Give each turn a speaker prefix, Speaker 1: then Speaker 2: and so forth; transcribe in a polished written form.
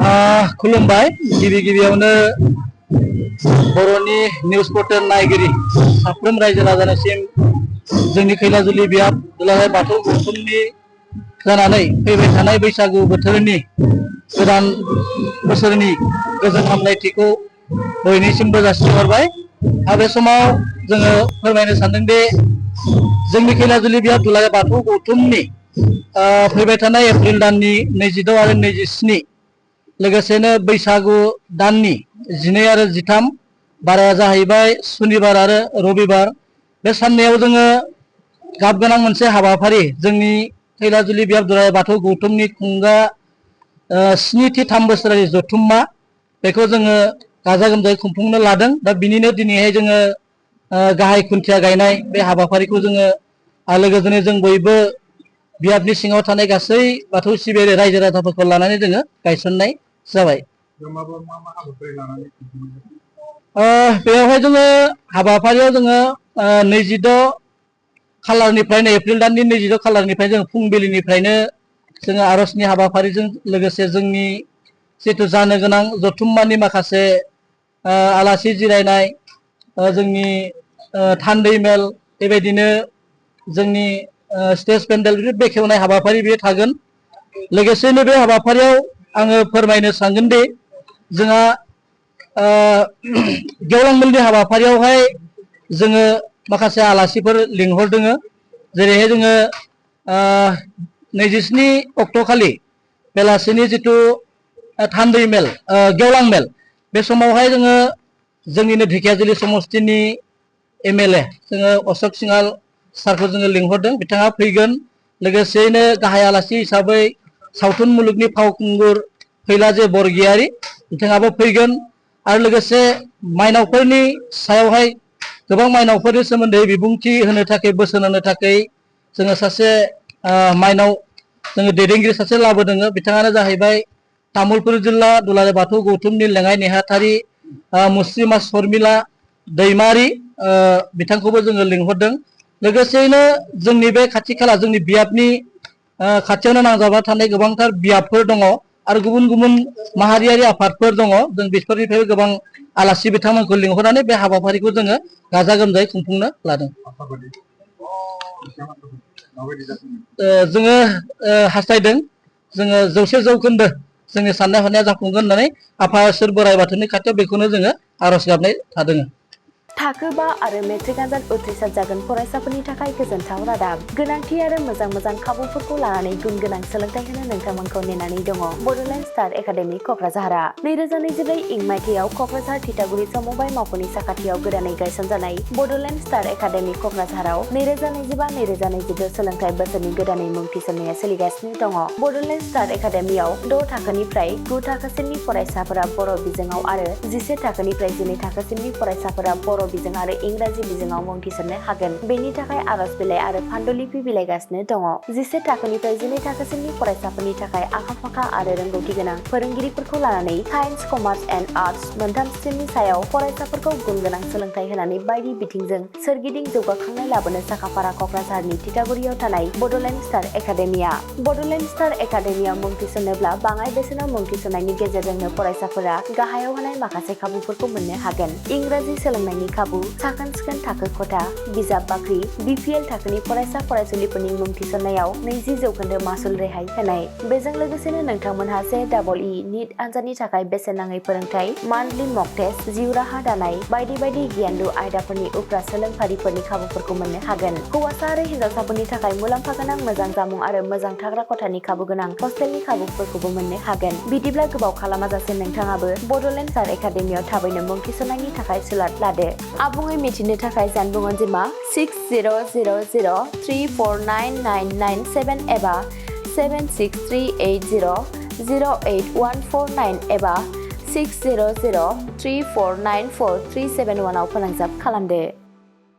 Speaker 1: खुलुमबाय गिबि गिबियावनो बर'नि निउस पर्टेल नायगिरि साफ्रोम रायजो राजानिसिम जोंनि खैलाजुलि बियाब दुलाराय बाथौ गौथुमनि जानानै फैबाय थानाय बैसागु बोथोरनि गोदान बोसोरनि गोजोन हामलायथिखौ बयनिसिमबो जासिहरबाय। बे समाव जोङो फोरमायनो सानदों दि जोंनि खैलाजुलि बियाब दुलाराय बाथौ गौथुमनि फैबाय थानाय एप्रिल दाननि 26 आरो 27 लोगोसेनो बैसागु दाननि 12 आरो 13 बाराया जाहैबाय सुनिबार आरो रबिबार। बे साननैयाव जोङो गाब गोनां मोनसे हाबाफारि जोंनि खैलाजुलि बियाब दुलाराय बाथौ गौथुमनि खुंगा 7थि 3 बोसोरारि जथुम्मा बेखौ जोङो गाजा गोमजायै खुंफुंनो लादों। दा बिनिनो दिनैहाय जोङो गाहाय खुन्थिया गायनाय बे हाबाफारिखौ जोङो लोगोजोंनो जों बयबो बियाबनि सिङाव थानाय गासै बाथौ सिबियारि रायजो राजाफोरखौ लानानै जोङो गायसननाय जाबाय। बेवहाय जोङो हाबाफारियाव जोङो 26 खालारनिफ्रायनो एप्रिल दाननि 26 खालारनिफ्राय जों फुंबिलिनिफ्रायनो जोङो आर'जनि हाबाफारिजों लोगोसे जोंनि जिथु जानो गोनां जथुम्मानि माखासे आलासि जिरायनाय जोंनि थान्दै मेल बेबायदिनो जोंनि स्टेज पेन्डेल बेखेवनाय हाबाफारि बे थागोन। लोगोसेनो बे हाबाफारियाव आङो फोरमायनो सानगोन दि जोंहा गेवलां मेलनि हाबाफारियावहाय जोङो माखासे आलासिफोर लिंहरदों। जेरैहाय जोङो 27 अक्ट' खालि बेलासिनि जिथु थान्दै मेल गेवलां मेल बे समावहाय जोङो जोंनिनो ढेकियाजुलि समस्तिनि MLA जोङो अशक सिंहाल सारखौ जोङो लिंहरदों। बिथाङा फैगोन। लोगोसेयैनो गाहाय आलासि हिसाबै सावथुन मुलुगनि फावखुंगुर फैलाजे बरगयारी बिथाङाबो फैगोन। आरो लोगोसे मायनावफोरनि सायावहाय गोबां मायनावफोरनि सोमोन्दै बिबुंथि होनो थाखाय बोसोन होनो थाखाय जोङो सासे मायनाव जोङो दैदेनगिरि सासे लाबोदों। बिथाङानो जाहैबाय तामुलपुर जिल्ला दुलाराय बाथौ गौथुमनि लेङाइ नेहाथारि मुस्रिमा शर्मिला दैमारि बिथांखौबो जोङो लिंहरदों। लोगोसेयैनो जोंनि बे खाथि खाला जोंनि बियाबनि खाथियावनो नांजाबना थानाय गोबांथार बियाबफोर दङ आरो गुबुन गुबुन माहारियारि आफादफोर दङ। जों बेफोरनिफ्रायबो गोबां आलासि बिथांमोनखौ लिंहरनानै बे हाबाफारिखौ जोङो गाजा गोमजायै खुंफुंनो लादों। जोङो हास्थायदों जोङो 100% जोंनि साननाय हनाया जाफुंगोन होननानै आफा इसोर बोराइ बाथौनि खाथियाव बेखौनो जोङो आर'ज गाबनाय थादों।
Speaker 2: थाखो 5 आरो मेट्रिक आनजाद उथ्रिसार जागोन फरायसाफोरनि थाखाय गोजोनथाव रादाब। गोनांथि आरो मोजां खाबुफोरखौ लानानै गुन गोनां सोलोंथाइ होनो नोंथांमोनखौ नेनानै दङ बड'लेण्ड स्टार एकाडेमि क'क्राझारआ। 2024 इं मायथाइयाव क'क्राझार थिथागुरि समबाय मावख'नि साखाथियाव गोदानै गायसनजानाय बड'लेण्ड स्टार एकाडेमि क'क्राझाराव 2025-2026 सोलोंथाइ बोसोरनि गोदानै मुं थिसननाया सोलिगासिनो दङ। बड'लेण्ड स्टार एकाडेमियाव 6 थाखोनिफ्राय 9 थाखोसिमनि फरायसाफोरा बर' बिजोङाव आरो 11 थाखोनिफ्राय 12 थाखोसिमनि फरायसाफोरा बर' बिजों आरो इंराजि बिजोङाव मुं थिसननो हागोन। बेनि थाखाय आर'ज बिलाइ आरो पान्डुलिपि बिलाइगासिनो दङ। 11 थाखोनिफ्राय 12 थाखोसिमनि फरायसाफोरनि थाखाय आखा-फाखा आरो रोंगौथि गोनां फोरोंगिरिफोरखौ लानानै साइन्स, कमार्स एन्ड आर्टस मोनथाम स्ट्रिमनि सायाव फरायसाफोरखौ गुन गोनां सोलोंथाइ होनानै बायदि बिथिंजों सोरगिदिं जौगाखांनाय लाबोनो साखाफारा क'क्राझारनि थिथागुरियाव थानाय Bodoland star academia. Bodoland star एकाडेमियाव मुं थिसननोब्ला बाङाइ बेसेनाव मुं थिसननायनि गेजेरजोंनो फरायसाफोरा गाहायाव होनाय माखासे खाबुफोरखौ मोननो हागोन। इंराजि सोलोंनायनि खाबु, साखोन-सिखोन थाखो खथा, बिजाब बाख्रि, BPL थाखोनि फरायसा फरायसुलिफोरनि मुं थिसननायाव 20% मासुल रेहाय होनाय। बेजों लोगोसेनो नोंथांमोनहा JEE नीट आनजादनि थाखाय बेसेन नाङै फोरोंथाय, मान्थलि मक टेस्ट, जिउ राहा दानाय बायदि गियानलु आयदाफोरनि उफ्रा सोलोंफारिफोरनि खाबुफोरखौ मोननो हागोन। हौवासा आरो हिन्जावसाफोरनि थाखाय मुलाम्फा गोनां मोजां जामुं आरो मोजां थाग्रा खथानि खाबु गोनां हस्टेलनि खाबुफोरखौबो मोननो हागोन। बिदिब्ला गोबाव खालामाजासे नोंथाङाबो बड'लेण्ड स्टार एकाडेमियाव थाबैनो मुं थिसननायनि थाखाय सुलाद लादो। आबुङै मिथिनो थाखाय जानबुं अनजिमा 6000349997 एबा 7638008149 एबा 6003494371 आव फोनांजाब खालामदो।